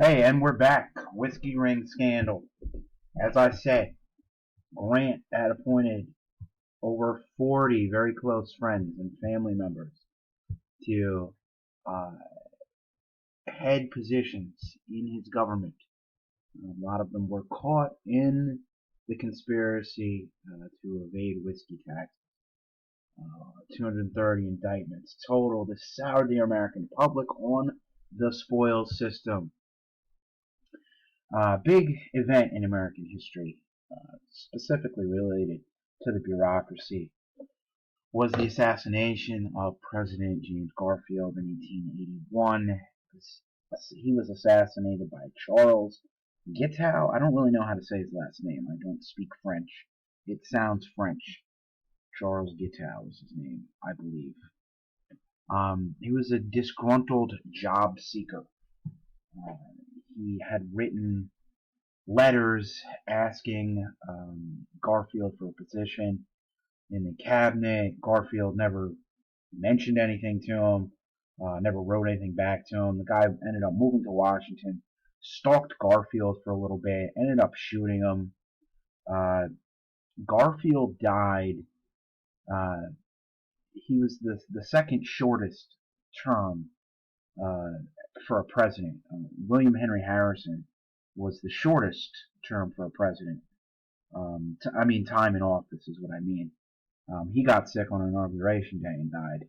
Hey, and we're back. Whiskey ring scandal. As I said, Grant had appointed over 40 very close friends and family members to uh, head positions in his government. A lot of them were caught in the conspiracy to evade whiskey tax. 230 indictments total. This soured the American public on the spoils system. Big event in American history, specifically related to the bureaucracy, was the assassination of President James Garfield in 1881. He was assassinated by Charles Guiteau. I don't really know how to say his last name. I don't speak French. It sounds French. Charles Guiteau was his name, I believe. He was a disgruntled job seeker. Uh, he had written letters asking Garfield for a position in the cabinet. Garfield never mentioned anything to him, never wrote anything back to him. The guy ended up moving to Washington, stalked Garfield for a little bit, ended up shooting him. Garfield died. Uh, he was the second shortest term for a president. William Henry Harrison was the shortest term for a president. Time in office is what I mean. He got sick on Inauguration Day and died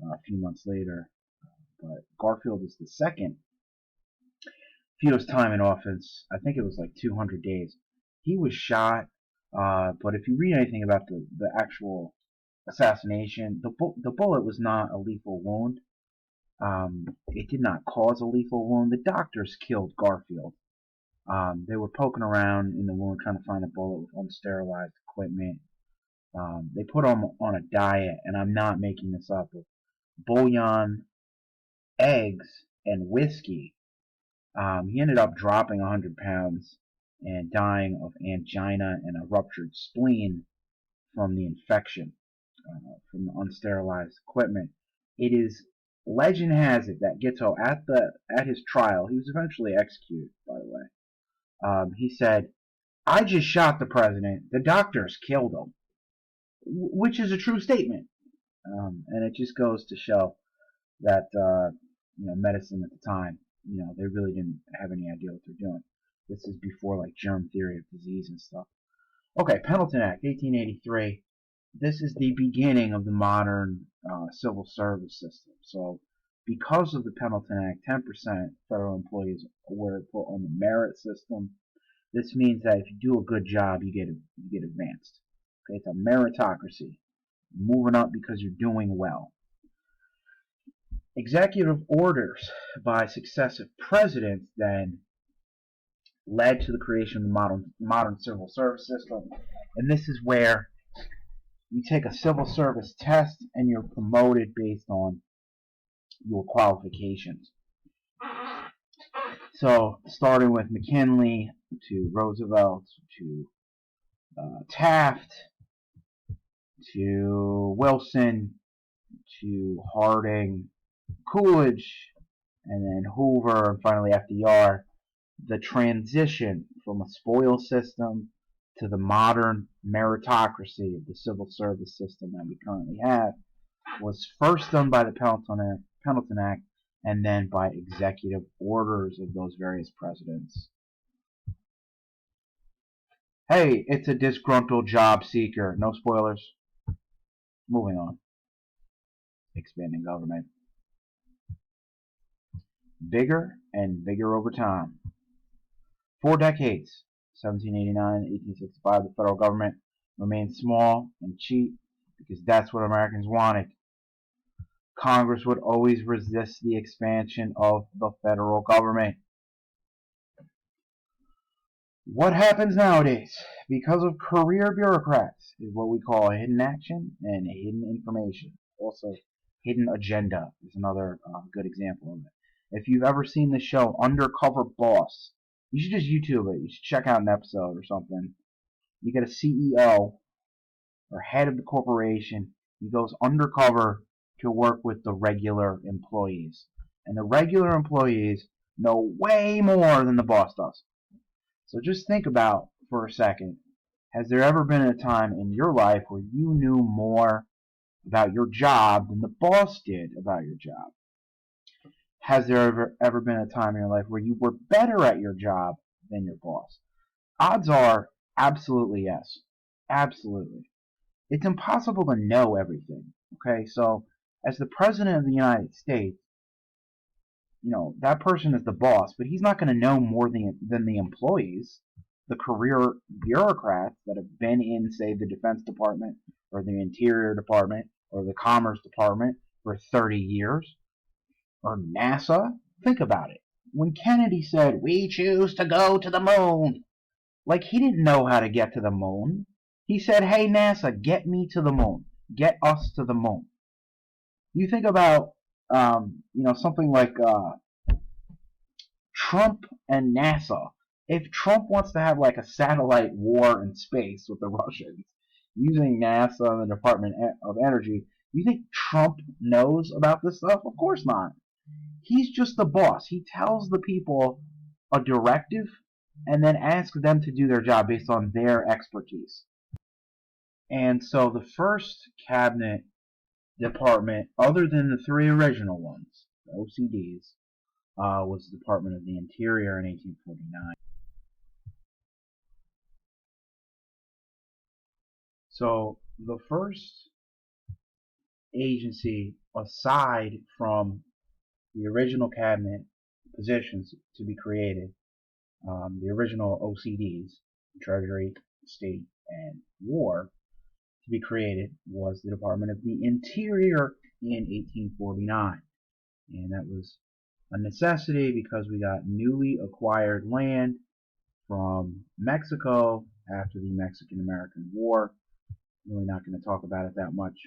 a few months later. But Garfield is the second fewest time in office. I think it was like 200 days. He was shot, but if you read anything about the actual assassination, the bullet was not a lethal wound. It did not cause a lethal wound. The doctors killed Garfield. They were poking around in the wound trying to find a bullet with unsterilized equipment. They put him on a diet, and I'm not making this up, of bouillon, eggs, and whiskey. He ended up dropping 100 pounds and dying of angina and a ruptured spleen from the infection from the unsterilized equipment. It is legend has it that Gitto at his trial, he was eventually executed, by the way. He said, "I just shot the president. The doctors killed him," which is a true statement, and it just goes to show that medicine at the time, they really didn't have any idea what they're doing. This is before like germ theory of disease and stuff. Okay, Pendleton Act, 1883. This is the beginning of the modern civil service system. So, because of the Pendleton Act, 10% federal employees were put on the merit system. This means that if you do a good job, you get advanced. Okay, it's a meritocracy, moving up because you're doing well. Executive orders by successive presidents then led to the creation of the modern civil service system, and this is where you take a civil service test and you're promoted based on your qualifications. So, starting with McKinley to Roosevelt to Taft to Wilson to Harding, Coolidge, and then Hoover, and finally FDR, the transition from a spoils system to the modern meritocracy of the civil service system that we currently have was first done by the Pendleton Act and then by executive orders of those various presidents. Hey, it's a disgruntled job seeker. No spoilers. Moving on. Expanding government. Bigger and bigger over time. 4 decades, 1789 to 1865, the federal government remained small and cheap because that's what Americans wanted. Congress would always resist the expansion of the federal government. What happens nowadays, because of career bureaucrats, is what we call a hidden action and hidden information. Also, hidden agenda is another good example of it. If you've ever seen the show Undercover Boss, you should just YouTube it. You should check out an episode or something. You get a CEO or head of the corporation. He goes undercover to work with the regular employees. And the regular employees know way more than the boss does. So just think about for a second, has there ever been a time in your life where you knew more about your job than the boss did about your job? Has there ever been a time in your life where you were better at your job than your boss? Odds are absolutely yes. Absolutely. It's impossible to know everything. Okay, so as the President of the United States, that person is the boss, but he's not going to know more than the employees, the career bureaucrats that have been in, say, the Defense Department or the Interior Department or the Commerce Department for 30 years, or NASA. Think about it. When Kennedy said, "We choose to go to the moon," like, he didn't know how to get to the moon. He said, "Hey, NASA, get me to the moon. Get us to the moon." You think about, something like Trump and NASA. If Trump wants to have like a satellite war in space with the Russians using NASA and the Department of Energy, you think Trump knows about this stuff? Of course not. He's just the boss. He tells the people a directive and then asks them to do their job based on their expertise. And so the first cabinet department, other than the three original ones, the OCDs, was the Department of the Interior in 1849. So the first agency, aside from the original cabinet positions to be created, the original OCDs, Treasury, State, and War, to be created, was the Department of the Interior in 1849. And that was a necessity because we got newly acquired land from Mexico after the Mexican-American War. I'm really not going to talk about it that much,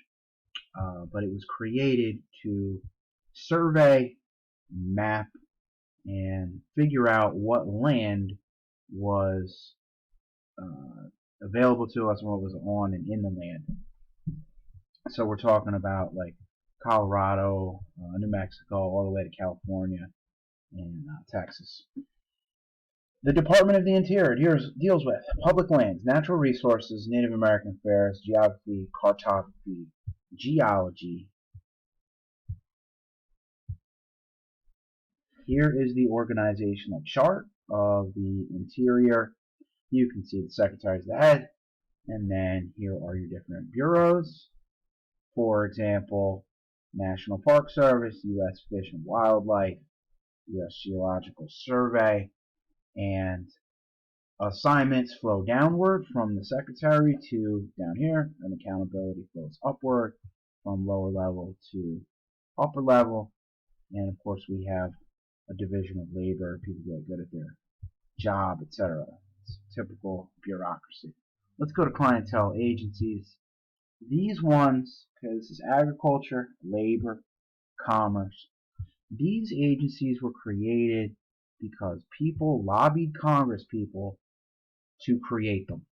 but it was created to survey, map, and figure out what land was available to us and what was on and in the land. So we're talking about like Colorado, New Mexico, all the way to California and Texas. The Department of the Interior deals with public lands, natural resources, Native American affairs, geography, cartography, geology. Here is the organizational chart of the Interior. You can see the Secretary's the head, and then here are your different bureaus. For example, National Park Service, U.S. Fish and Wildlife, U.S. Geological Survey, and assignments flow downward from the Secretary to down here, and accountability flows upward from lower level to upper level. And of course, we have a division of labor, people get good at their job, etc. It's typical bureaucracy. Let's go to clientele agencies. These ones, because this is agriculture, labor, commerce, these agencies were created because people lobbied Congress people to create them.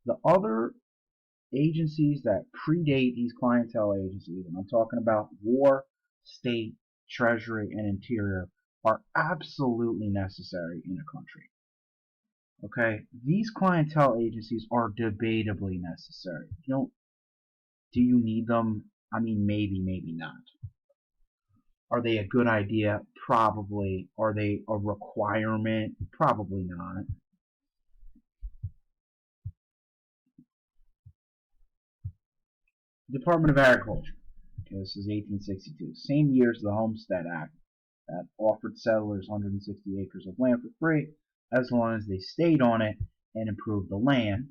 The other agencies that predate these clientele agencies, and I'm talking about War, State, Treasury, and Interior, are absolutely necessary in a country. Okay, these clientele agencies are debatably necessary. Do you need them? I mean, maybe, maybe not. Are they a good idea? Probably. Are they a requirement? Probably not. Department of Agriculture. Okay, this is 1862. Same year as the Homestead Act that offered settlers 160 acres of land for free as long as they stayed on it and improved the land.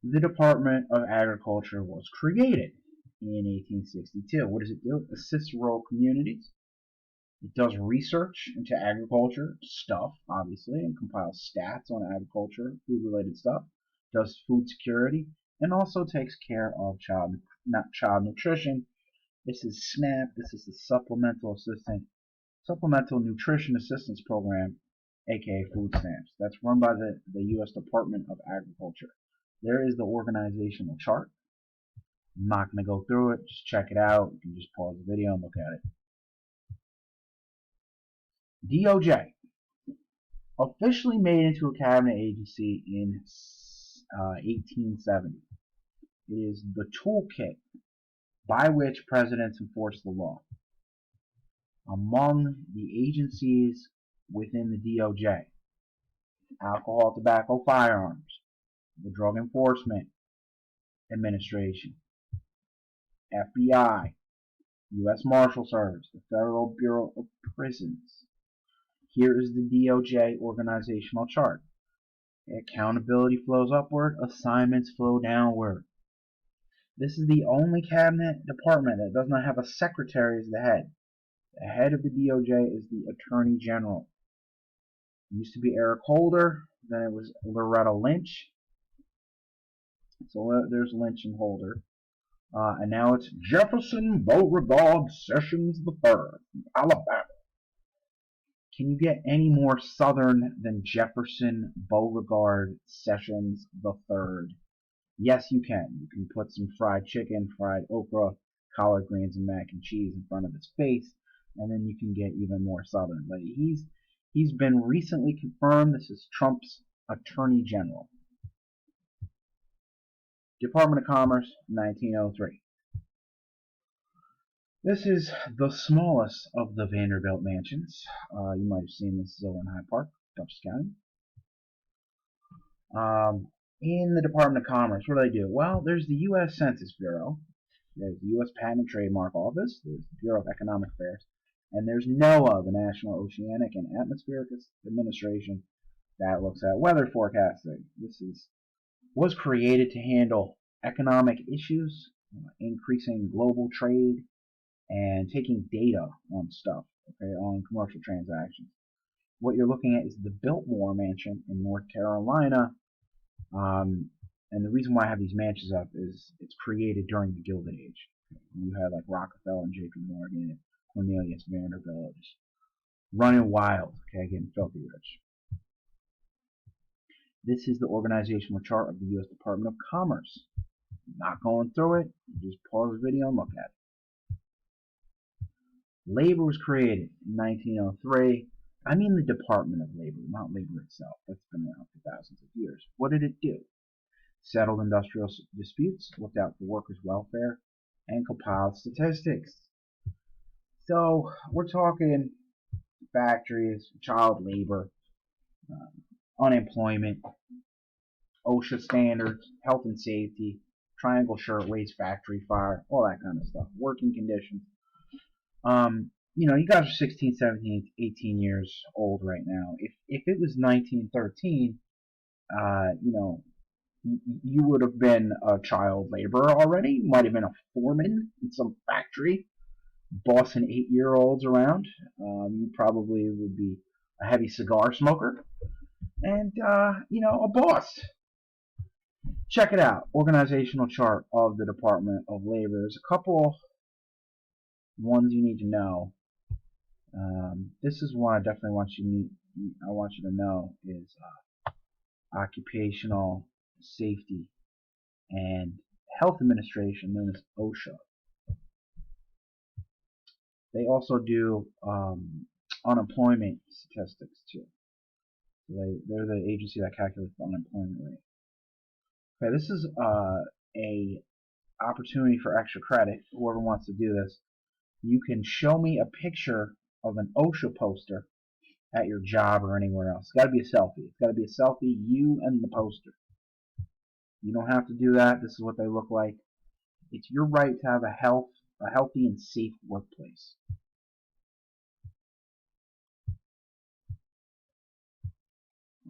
The Department of Agriculture was created in 1862. What does it do? It assists rural communities. It does research into agriculture stuff, obviously, and compiles stats on agriculture, food-related stuff. Does food security, and also takes care of child nutrition. This is SNAP. This is the Supplemental Nutrition Assistance Program, aka food stamps. That's run by the U.S. Department of Agriculture. There is the organizational chart. I'm not going to go through it. Just check it out. You can just pause the video and look at it. DOJ, officially made into a cabinet agency in 1870. It is the toolkit by which presidents enforce the law. Among the agencies within the DOJ: alcohol, tobacco, firearms, the Drug Enforcement Administration, FBI, U.S. Marshal Service, the Federal Bureau of Prisons. Here is the DOJ organizational chart. Accountability flows upward, assignments flow downward. This is the only cabinet department that does not have a secretary as the head. The head of the DOJ is the Attorney General. It used to be Eric Holder, then it was Loretta Lynch. So there's Lynch and Holder. And now it's Jefferson Beauregard Sessions III from Alabama. Can you get any more southern than Jefferson Beauregard Sessions III? Yes, you can. You can put some fried chicken, fried okra, collard greens, and mac and cheese in front of his face, and then you can get even more southern. But he's been recently confirmed. This is Trump's Attorney General. Department of Commerce, 1903. This is the smallest of the Vanderbilt mansions. You might have seen this over in Hyde Park, Dutchess County. In the Department of Commerce, what do they do? Well, there's the U.S. Census Bureau, there's the U.S. Patent and Trademark Office, there's the Bureau of Economic Affairs, and there's NOAA, the National Oceanic and Atmospheric Administration, that looks at weather forecasting. This was created to handle economic issues, increasing global trade, and taking data on stuff, okay, on commercial transactions. What you're looking at is the Biltmore Mansion in North Carolina. And the reason why I have these mansions up is it's created during the Gilded Age. You had like Rockefeller and J.P. Morgan and Cornelius Vanderbilt just running wild, okay, getting filthy rich. This is the organizational chart of the U.S. Department of Commerce. I'm not going through it. You just pause the video and look at it. Labor was created in 1903. I mean the Department of Labor, not labor itself. That's been around for thousands of years. What did it do? Settled industrial disputes, looked out for workers' welfare, and compiled statistics. So we're talking factories, child labor, unemployment, OSHA standards, health and safety, Triangle Shirtwaist Factory fire, all that kind of stuff, working conditions. You guys are 16, 17, 18 years old right now. If it was 1913, you would have been a child laborer already. You might have been a foreman in some factory, bossing 8-year-olds around. You probably would be a heavy cigar smoker, and a boss. Check it out. Organizational chart of the Department of Labor. There's a couple ones you need to know. This is one I definitely want you to know is Occupational Safety and Health Administration, known as OSHA. They also do unemployment statistics too. So they're the agency that calculates the unemployment rate. Okay, this is a opportunity for extra credit. Whoever wants to do this, you can show me a picture of an OSHA poster at your job or anywhere else. It's got to be a selfie. It's got to be a selfie, you and the poster. You don't have to do that. This is what they look like. It's your right to have a healthy and safe workplace.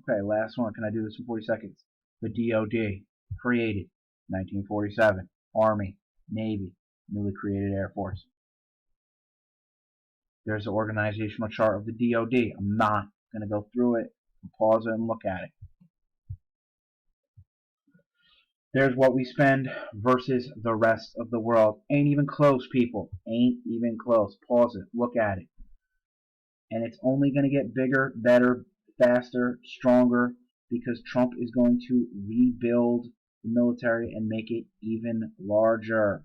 Okay, last one. Can I do this in 40 seconds? The DOD, created 1947. Army, Navy, newly created Air Force. There's an organizational chart of the DOD. I'm not going to go through it. Pause it and look at it. There's what we spend versus the rest of the world. Ain't even close, people. Ain't even close. Pause it. Look at it. And it's only going to get bigger, better, faster, stronger, because Trump is going to rebuild the military and make it even larger.